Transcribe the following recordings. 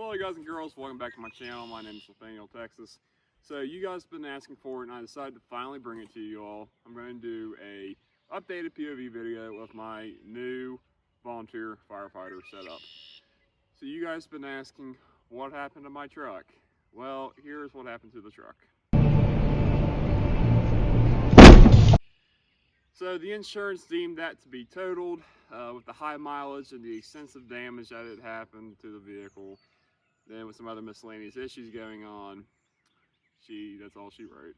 Hello guys and girls, welcome back to my channel. My name is Nathaniel, Texas. So you guys have been asking for it and I decided to finally bring it to you all. I'm going to do a updated POV video with my new volunteer firefighter setup. So you guys have been asking what happened to my truck. Well, here's what happened to the truck. So the insurance deemed that to be totaled with the high mileage and the extensive damage that had happened to the vehicle. Then with some other miscellaneous issues going on, that's all she wrote.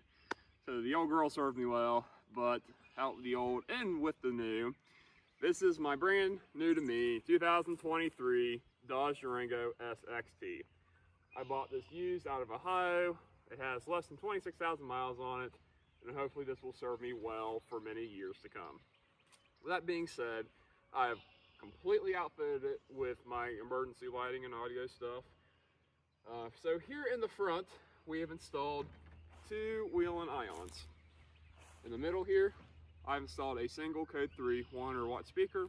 So the old girl served me well, but out with the old and with the new. This is my brand new to me 2023 Dodge Durango SXT. I bought this used out of Ohio. It has less than 26,000 miles on it, and hopefully this will serve me well for many years to come. With that being said, I've completely outfitted it with my emergency lighting and audio stuff. So here in the front, we have installed two Whelen IONS. In the middle here, I've installed a single Code 3 100-watt speaker.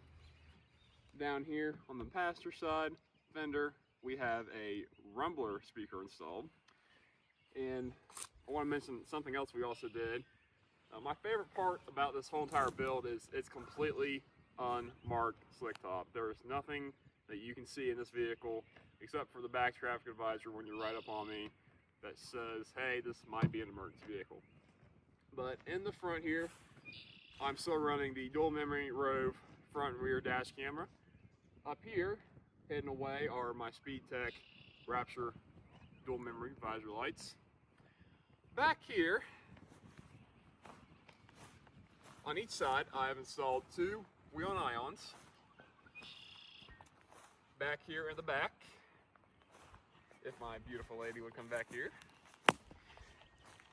Down here on the passenger side fender, we have a Rumbler speaker installed. And I want to mention something else we also did. My favorite part about this whole entire build is it's completely unmarked slick top. There is nothing that you can see in this vehicle except for the back traffic advisor when you're right up on me that says, hey, this might be an emergency vehicle. But in the front here, I'm still running the dual memory Rove front and rear dash camera. Up here, hidden away, are my SpeedTech Rapture dual memory visor lights. Back here, on each side, I have installed two Whelen IONS. Back here in the back, if my beautiful lady would come back here,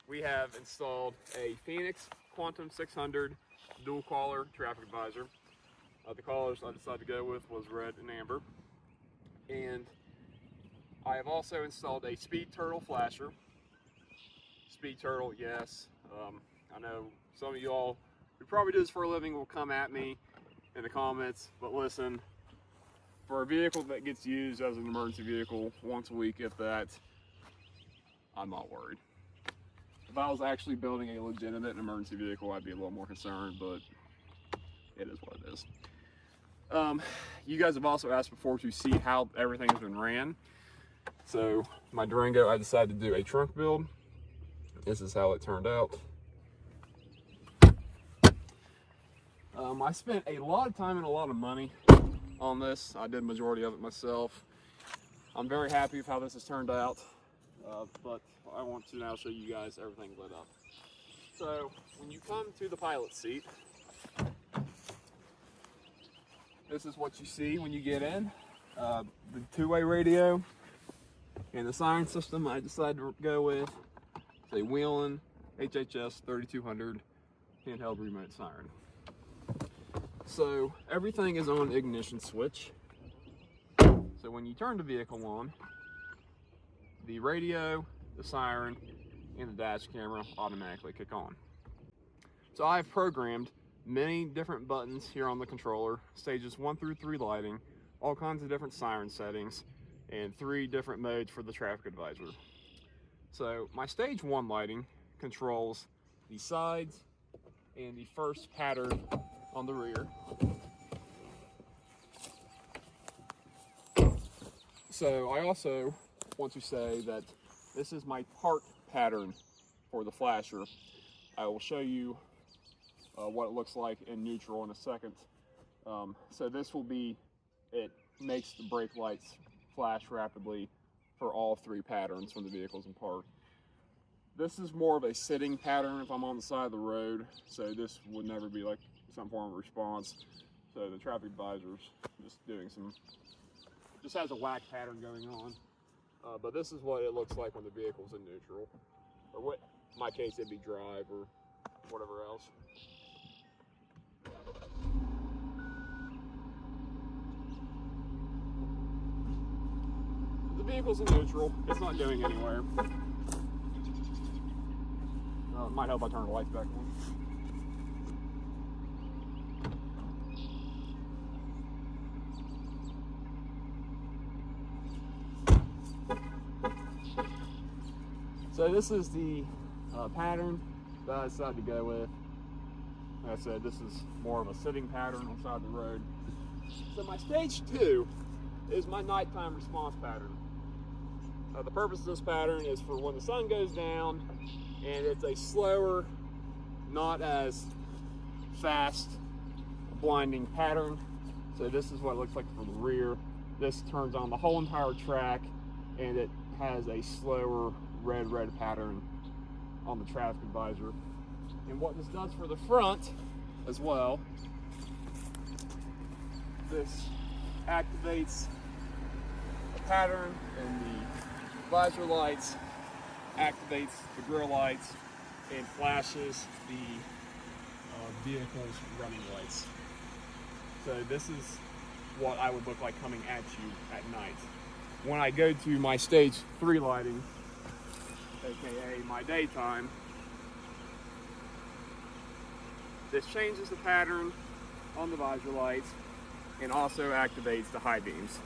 we have installed a Feniex Quantium 600 dual collar traffic advisor. The collars I decided to go with was red and amber. And I have also installed a Speed Turtle flasher. Speed Turtle, yes. I know some of y'all who probably do this for a living will come at me in the comments, but listen, for a vehicle that gets used as an emergency vehicle once a week, if that, I'm not worried. If I was actually building a legitimate emergency vehicle, I'd be a little more concerned, but it is what it is. You guys have also asked before to see how everything has been ran. So my Durango, I decided to do a trunk build. This is how it turned out. I spent a lot of time and a lot of money on this. I did the majority of it myself. I'm very happy with how this has turned out, but I want to now show you guys everything lit up. So when you come to the pilot seat, this is what you see when you get in. The two-way radio and the siren system I decided to go with is a Whelen HHS3200 handheld remote siren. So everything is on ignition switch. So when you turn the vehicle on, the radio, the siren, and the dash camera automatically kick on. So I've programmed many different buttons here on the controller, stages 1 through 3 lighting, all kinds of different siren settings, and 3 different modes for the traffic advisor. So my stage 1 lighting controls the sides and the first pattern on the rear. So I also want to say that this is my park pattern for the flasher. I will show you what it looks like in neutral in a second. So this will be, it makes the brake lights flash rapidly for all 3 patterns when the vehicle's in park. This is more of a sitting pattern if I'm on the side of the road, so this would never be like some form of response. So the traffic advisor's just doing just has a whack pattern going on. But this is what it looks like when the vehicle's in neutral. Or what, in my case, it'd be drive or whatever else. The vehicle's in neutral, it's not going anywhere. It might help if I turn the lights back on. So this is the pattern that I decided to go with. Like I said, this is more of a sitting pattern on the side of the road. So my stage 2 is my nighttime response pattern. The purpose of this pattern is for when the sun goes down and it's a slower, not as fast, blinding pattern. So this is what it looks like from the rear. This turns on the whole entire track and it has a slower red pattern on the traffic visor. And what this does for the front as well, this activates the pattern and the visor lights, activates the grill lights, and flashes the vehicle's running lights. So this is what I would look like coming at you at night. When I go to my stage 3 lighting, aka my daytime, this changes the pattern on the visor lights and also activates the high beams.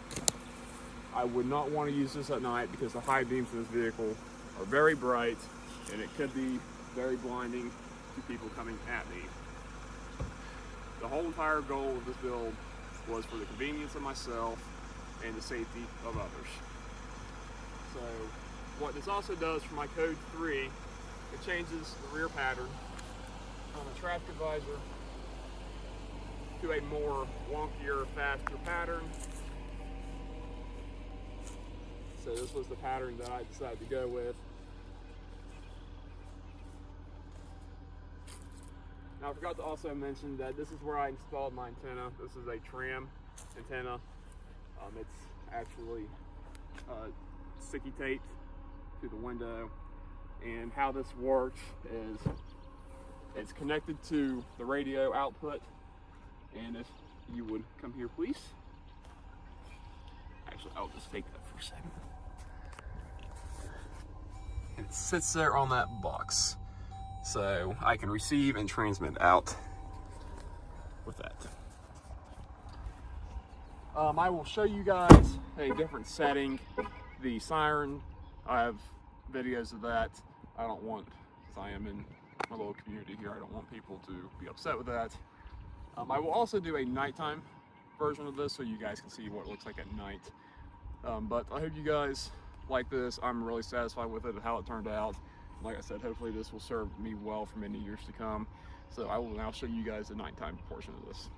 I would not want to use this at night because the high beams in this vehicle are very bright and it could be very blinding to people coming at me. The whole entire goal of this build was for the convenience of myself and the safety of others. So what this also does for my code 3, it changes the rear pattern on the traffic visor to a more wonkier, faster pattern. So this was the pattern that I decided to go with. Now I forgot to also mention that this is where I installed my antenna. This is a Tram antenna. It's actually sticky taped to the window. And how this works is it's connected to the radio output. And if you would come here, please. Actually, I'll just take that for a second. And it sits there on that box. So I can receive and transmit out with that. I will show you guys a different setting. The siren, I have videos of that. I don't want, since I am in my little community here, I don't want people to be upset with that. I will also do a nighttime version of this so you guys can see what it looks like at night. But I hope you guys like this. I'm really satisfied with it and how it turned out. Like I said, hopefully this will serve me well for many years to come. So I will now show you guys the nighttime portion of this.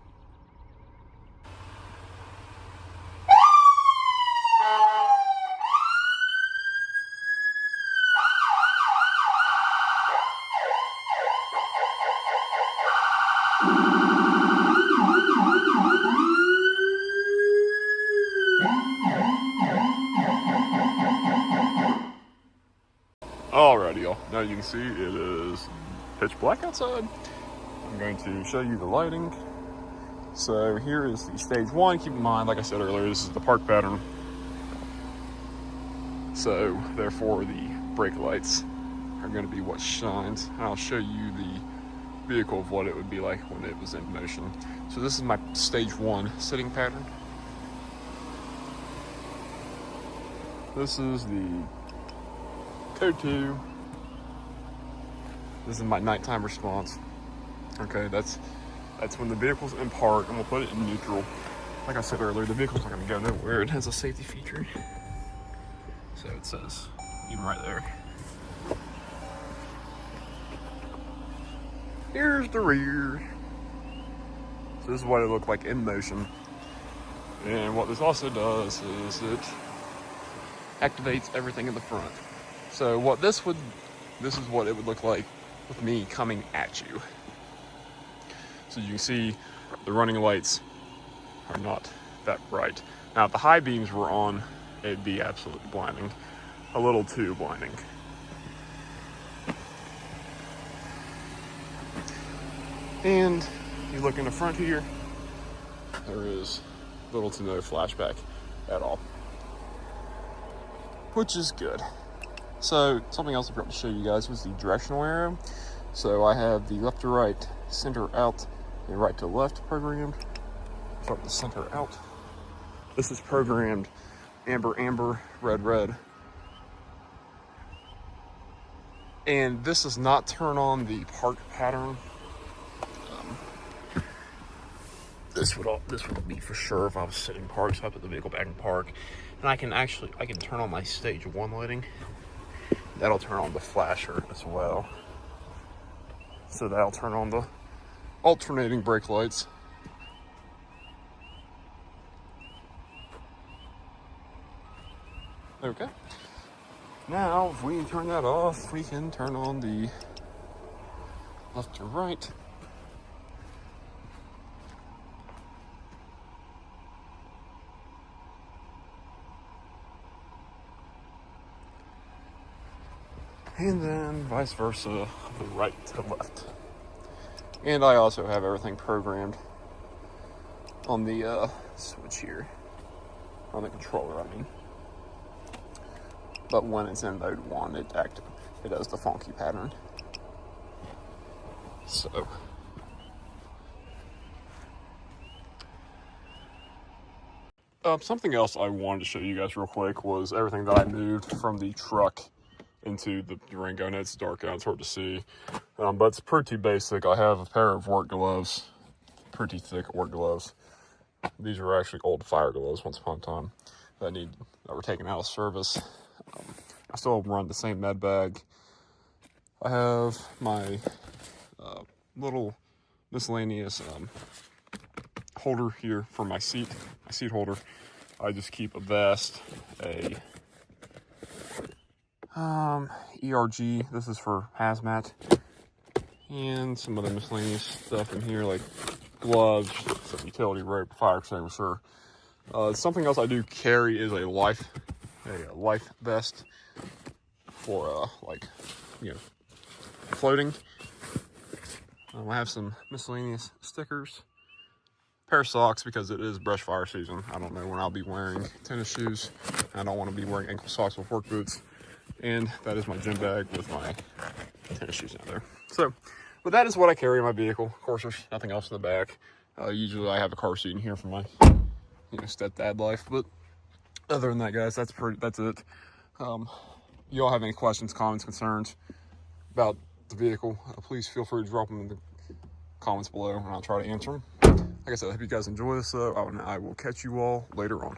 Alrighty, y'all. Now you can see it is pitch black outside. I'm going to show you the lighting. So here is the stage 1. Keep in mind, like I said earlier, this is the park pattern. So therefore the brake lights are going to be what shines. I'll show you the vehicle of what it would be like when it was in motion. So this is my stage 1 sitting pattern. This is the code 2. This is my nighttime response. Okay, that's when the vehicle's in park, and we'll put it in neutral. Like I said earlier, the vehicle's not gonna go nowhere. It has a safety feature. So it says, even right there. Here's the rear. So this is what it looked like in motion. And what this also does is it activates everything in the front. So what this is what it would look like with me coming at you. So you can see the running lights are not that bright. Now if the high beams were on, it'd be absolutely blinding. A little too blinding. And you look in the front here, there is little to no flashback at all, which is good. So something else I forgot to show you guys was the directional arrow. So I have the left to right, center out, and right to left programmed. Start the center out. This is programmed amber, amber, red, red. And this does not turn on the park pattern. This would be for sure if I was sitting in park, so I put the vehicle back in park. And I can turn on my stage 1 lighting. That'll turn on the flasher as well. So that'll turn on the alternating brake lights. Okay. Now, if we turn that off, we can turn on the left to right. And then vice versa, the right to left. And I also have everything programmed on the switch here, on the controller, I mean. But when it's in mode 1, it does the funky pattern. So. Something else I wanted to show you guys real quick was everything that I moved from the truck into the Durango. I know it's dark out, it's hard to see, but it's pretty basic. I have a pair of work gloves, pretty thick work gloves. These are actually old fire gloves once upon a time that were taken out of service. I still run the same med bag. I have my little miscellaneous holder here for my seat holder. I just keep a vest, a ERG, this is for hazmat, and some other miscellaneous stuff in here like gloves, some utility rope, fire extinguisher. Something else I do carry is a life vest for like, you know, floating. I have some miscellaneous stickers, pair of socks because it is brush fire season. I don't know when I'll be wearing tennis shoes. I don't want to be wearing ankle socks with work boots. And that is my gym bag with my tennis shoes out there. So, but that is what I carry in my vehicle. Of course, there's nothing else in the back. Usually I have a car seat in here for my, you know, stepdad life. But other than that, guys, that's it. You all have any questions, comments, concerns about the vehicle, please feel free to drop them in the comments below and I'll try to answer them. Like I said, I hope you guys enjoy this, and I will catch you all later on.